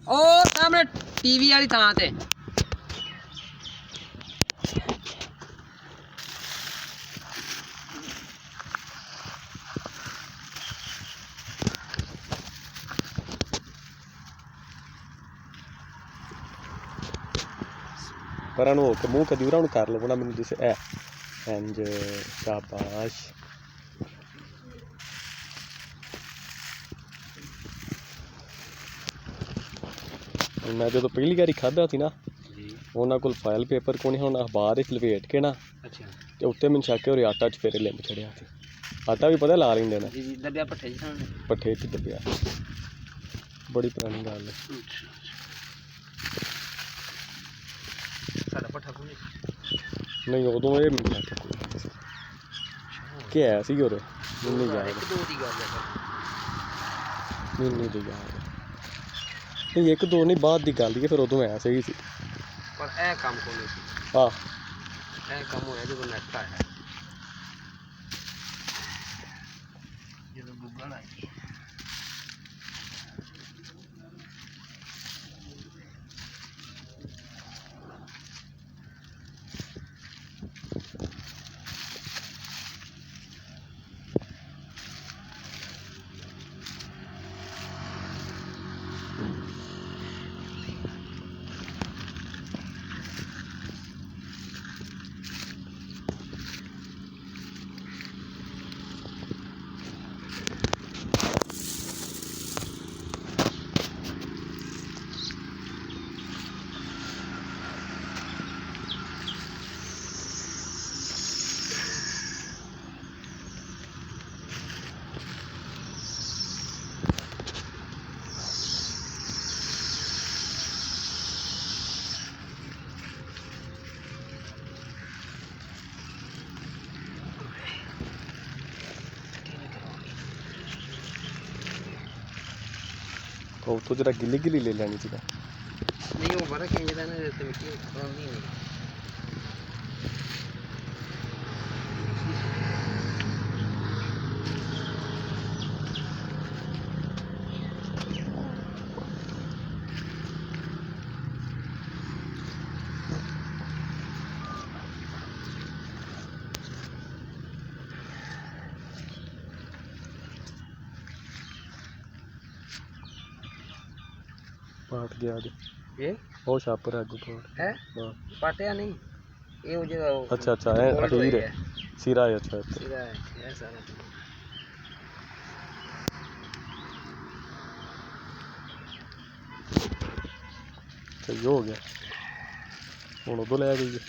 ਉਹ ਸਾਹਮਣੇ ਟੀਵੀ ਵਾਲੀ ਥਾਂ ਤੇ पर हो के मुँह कदी उरा कर लो ना मैंने जिसे इंज शाबाश मैं जो पहली बारी खादा थी ना उन्होंने को फाइल पेपर को नहीं हम अखबार लपेट के ना तो उत्ते मैंने शक हो आटा च फेरे लिंब छड़िया थी आटा भी पता ला लेंगे ना पट्ठे च दबिया बड़ी पुरानी गल है नहीं उदों ये क्या है सी और नहीं याद नहीं याद नहीं एक दो नहीं बाद की गल फिर उदों है सही सी पर ए काम को नहीं हाँ ए काम होया जो नेट आया जो गूगल आई तो जरा गिली गिली ले लेनी थी नहीं वो बड़ा कहीं जाना है तो मिट्टी नहीं है पाट गया ये वो छापर है पाट है पाटिया नहीं ये वो जगह अच्छा अच्छा है अखीर है सिरा है अच्छा सिरा है सारा सही हो गया हूँ उदो लै गई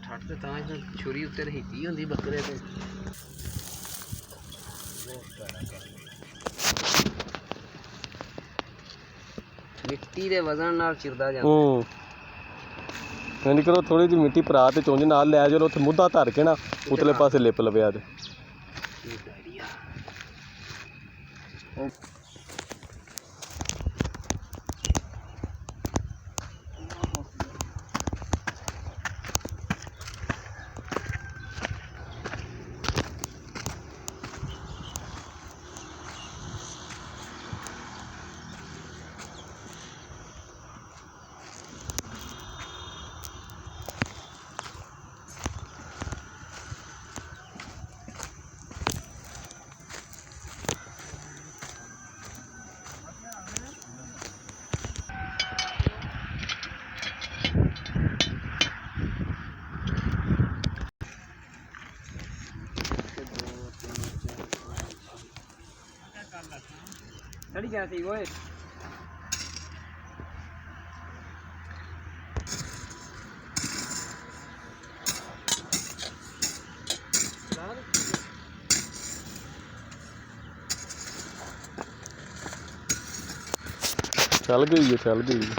ठट ते तां छुरी उत्ते रहीती होंदी बकरे ते मिट्टी दे वजन नाल चिरदा जांदा नहीं करो थोड़ी जी मिट्टी भरा ते चुंझ नाल लै जाओ उत्थे मुद्दा धर के ना उतले पासे लिप लव्या ते चढ़ी गया थी वो ਚੱਲ ਗਈ ਹੈ, ਚੱਲ ਗਈ ਹੈ।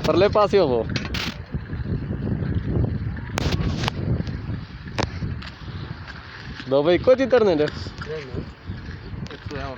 ਪਰਲੇ ਪਾਸੇ ਹੋਵੋ। ਦੋਵੇਂ ਇੱਕੋ ਚਿੱਤਰ ਨੇ। ਇੱਕ ਤੋਂ ਹੋਰ